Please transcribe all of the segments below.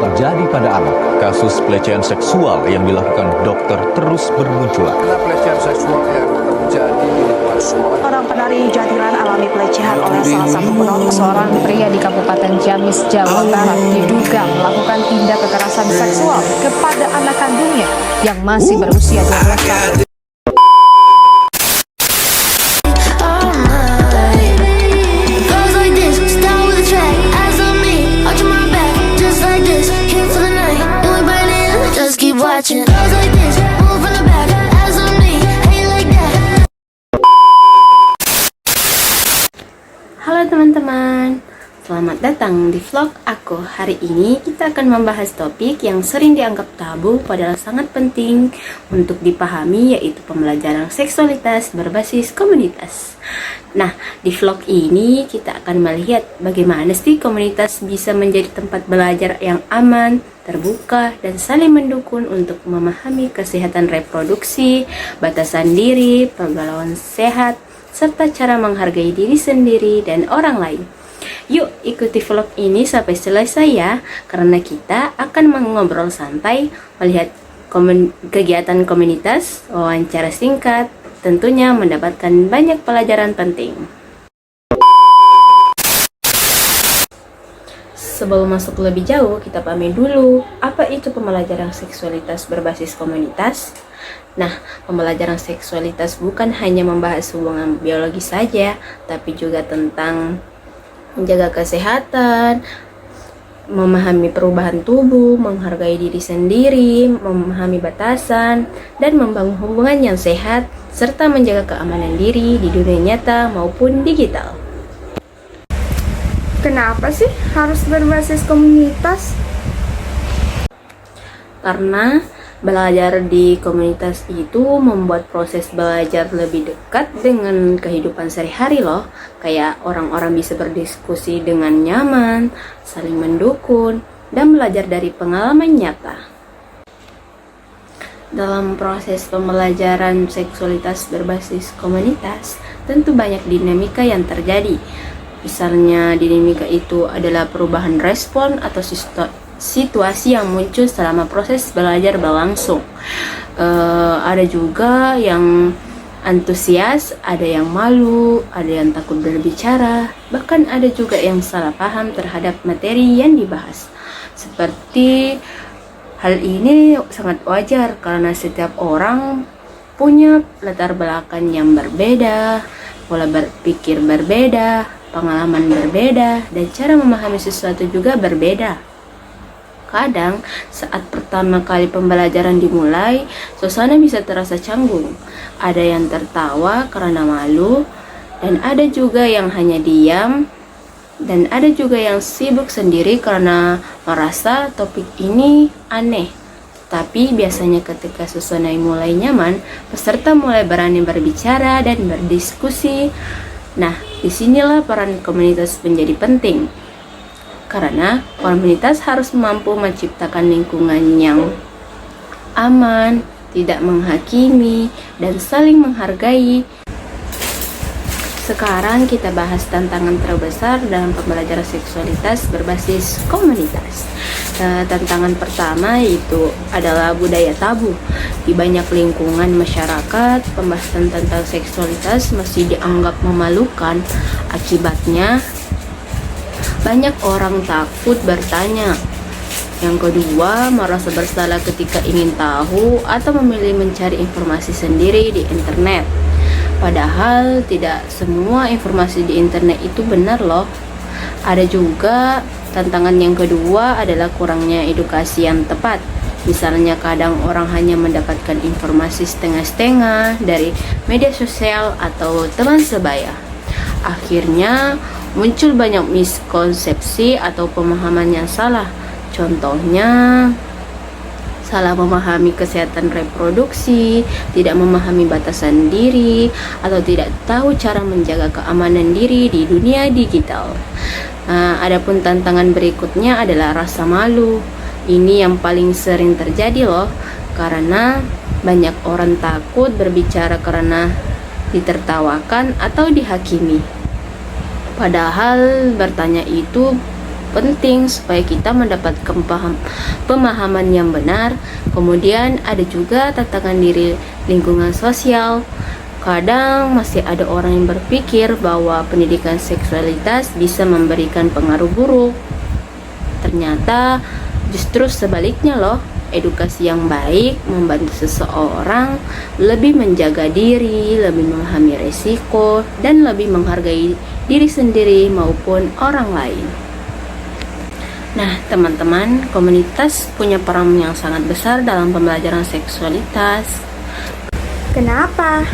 terjadi pada anak. Kasus pelecehan seksual yang dilakukan dokter terus bermunculan. Pelecehan seksual yang terjadi di lingkungan sekolah. Orang penari Jatilan alami pelecehan oleh salah satu penonton. Seorang pria di Kabupaten Ciamis, Jawa Barat diduga melakukan tindak kekerasan seksual kepada anak kandungnya yang masih berusia 12 tahun. Halo teman-teman, selamat datang di vlog aku. Hari ini kita akan membahas topik yang sering dianggap tabu padahal sangat penting untuk dipahami, yaitu pembelajaran seksualitas berbasis komunitas. Nah, di vlog ini kita akan melihat bagaimana sih komunitas bisa menjadi tempat belajar yang aman, terbuka, dan saling mendukung untuk memahami kesehatan reproduksi, batasan diri, pergaulan sehat, serta cara menghargai diri sendiri dan orang lain. Yuk ikuti vlog ini sampai selesai ya, karena kita akan mengobrol santai, melihat kegiatan komunitas, wawancara singkat, tentunya mendapatkan banyak pelajaran penting. Sebelum masuk lebih jauh, kita pahami dulu apa itu pembelajaran seksualitas berbasis komunitas. Nah, pembelajaran seksualitas bukan hanya membahas hubungan biologi saja, tapi juga tentang menjaga kesehatan, memahami perubahan tubuh, menghargai diri sendiri, memahami batasan, dan membangun hubungan yang sehat, serta menjaga keamanan diri di dunia nyata maupun digital. Kenapa sih harus berbasis komunitas? Karena belajar di komunitas itu membuat proses belajar lebih dekat dengan kehidupan sehari-hari loh. Kayak orang-orang bisa berdiskusi dengan nyaman, saling mendukung, dan belajar dari pengalaman nyata. Dalam proses pembelajaran seksualitas berbasis komunitas, tentu banyak dinamika yang terjadi. Misalnya dinamika itu adalah perubahan respon atau situasi yang muncul selama proses belajar berlangsung. Ada juga yang antusias, ada yang malu, ada yang takut berbicara, bahkan ada juga yang salah paham terhadap materi yang dibahas. Seperti hal ini sangat wajar karena setiap orang punya latar belakang yang berbeda, pola berpikir berbeda, pengalaman berbeda, dan cara memahami sesuatu juga berbeda. Kadang saat pertama kali pembelajaran dimulai, suasana bisa terasa canggung. Ada yang tertawa karena malu, dan ada juga yang hanya diam, dan ada juga yang sibuk sendiri karena merasa topik ini aneh. Tapi biasanya ketika suasana mulai nyaman, peserta mulai berani berbicara dan berdiskusi. Nah, disinilah peran komunitas menjadi penting. Karena komunitas harus mampu menciptakan lingkungan yang aman, tidak menghakimi, dan saling menghargai. Sekarang kita bahas tantangan terbesar dalam pembelajaran seksualitas berbasis komunitas. Tantangan pertama yaitu adalah budaya tabu. Di banyak lingkungan masyarakat, pembahasan tentang seksualitas masih dianggap memalukan. Akibatnya, banyak orang takut bertanya. Yang kedua, merasa bersalah ketika ingin tahu atau memilih mencari informasi sendiri di internet. Padahal tidak semua informasi di internet itu benar loh. Ada juga tantangan yang kedua adalah kurangnya edukasi yang tepat. Misalnya kadang orang hanya mendapatkan informasi setengah-setengah dari media sosial atau teman sebaya. Akhirnya muncul banyak miskonsepsi atau pemahaman yang salah. Contohnya, salah memahami kesehatan reproduksi, tidak memahami batasan diri, atau tidak tahu cara menjaga keamanan diri di dunia digital. Adapun tantangan berikutnya adalah rasa malu. Ini yang paling sering terjadi loh, karena banyak orang takut berbicara karena ditertawakan atau dihakimi. Padahal bertanya itu penting supaya kita mendapatkan pemahaman yang benar. Kemudian ada juga tantangan diri lingkungan sosial. Kadang masih ada orang yang berpikir bahwa pendidikan seksualitas bisa memberikan pengaruh buruk. Ternyata justru sebaliknya loh. Edukasi yang baik membantu seseorang lebih menjaga diri, lebih memahami resiko, dan lebih menghargai diri sendiri maupun orang lain. Nah, teman-teman, komunitas punya peran yang sangat besar dalam pembelajaran seksualitas. Kenapa?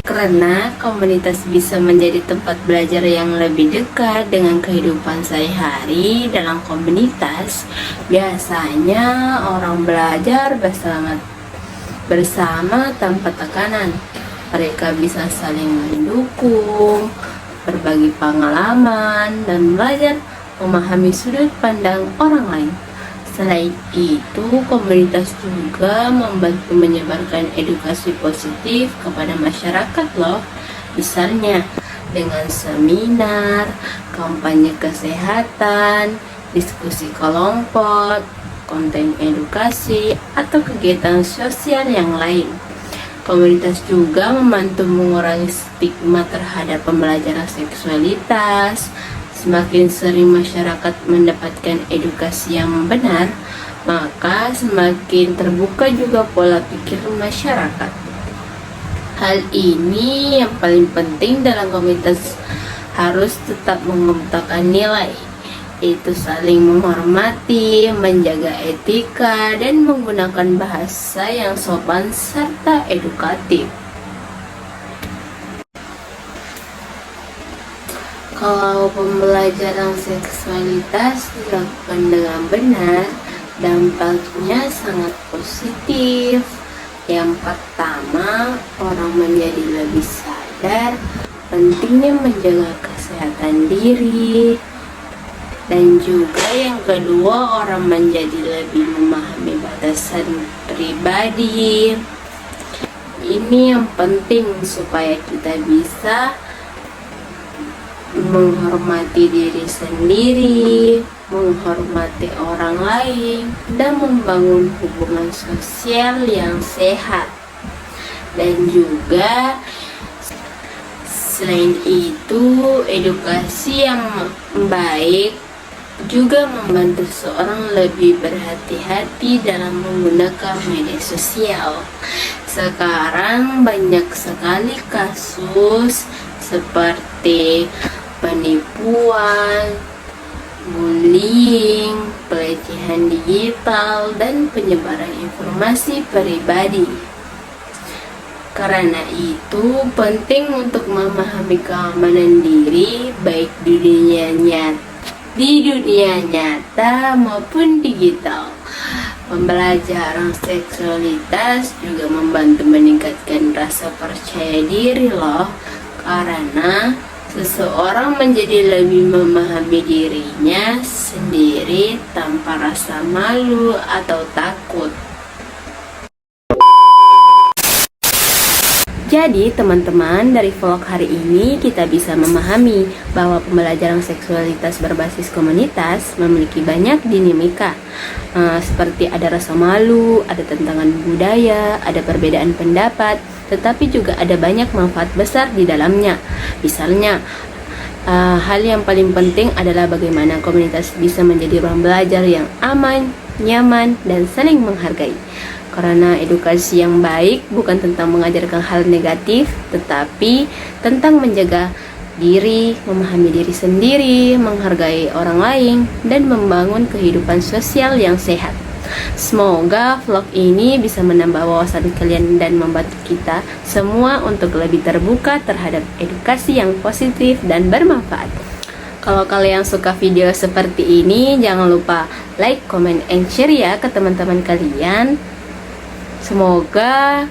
Karena komunitas bisa menjadi tempat belajar yang lebih dekat dengan kehidupan sehari-hari. Dalam komunitas, biasanya orang belajar bersama tanpa tekanan. Mereka bisa saling mendukung, berbagi pengalaman, dan belajar memahami sudut pandang orang lain. Selain itu, komunitas juga membantu menyebarkan edukasi positif kepada masyarakat loh. Misalnya dengan seminar, kampanye kesehatan, diskusi kelompok, konten edukasi, atau kegiatan sosial yang lain. Komunitas juga membantu mengurangi stigma terhadap pembelajaran seksualitas. Semakin sering masyarakat mendapatkan edukasi yang benar, maka semakin terbuka juga pola pikir masyarakat. Hal ini yang paling penting dalam komunitas harus tetap mengutamakan nilai, yaitu saling menghormati, menjaga etika, dan menggunakan bahasa yang sopan serta edukatif. Kalau pembelajaran seksualitas dilakukan dengan benar, dampaknya sangat positif. Yang pertama, orang menjadi lebih sadar pentingnya menjaga kesehatan diri. Dan juga yang kedua, orang menjadi lebih memahami batasan pribadi. Ini yang penting supaya kita bisa menghormati diri sendiri, menghormati orang lain, dan membangun hubungan sosial yang sehat. Dan juga selain itu, edukasi yang baik juga membantu seorang lebih berhati-hati dalam menggunakan media sosial. Sekarang banyak sekali kasus seperti penipuan, bullying, pelecehan digital, dan penyebaran informasi pribadi. Karena itu penting untuk memahami keamanan diri baik di dunia nyata maupun digital. Pembelajaran seksualitas juga membantu meningkatkan rasa percaya diri loh, karena seseorang menjadi lebih memahami dirinya sendiri tanpa rasa malu atau takut. Jadi teman-teman, dari vlog hari ini kita bisa memahami bahwa pembelajaran seksualitas berbasis komunitas memiliki banyak dinamika, seperti ada rasa malu, ada tantangan budaya, ada perbedaan pendapat, tetapi juga ada banyak manfaat besar di dalamnya. Misalnya, hal yang paling penting adalah bagaimana komunitas bisa menjadi ruang belajar yang aman, nyaman, dan saling menghargai. Karena edukasi yang baik bukan tentang mengajarkan hal negatif, tetapi tentang menjaga diri, memahami diri sendiri, menghargai orang lain, dan membangun kehidupan sosial yang sehat. Semoga vlog ini bisa menambah wawasan kalian dan membantu kita semua untuk lebih terbuka terhadap edukasi yang positif dan bermanfaat. Kalau kalian suka video seperti ini, jangan lupa like, comment, and share ya ke teman-teman kalian. Semoga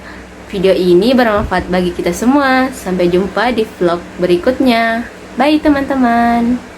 video ini bermanfaat bagi kita semua. Sampai jumpa di vlog berikutnya. Bye teman-teman.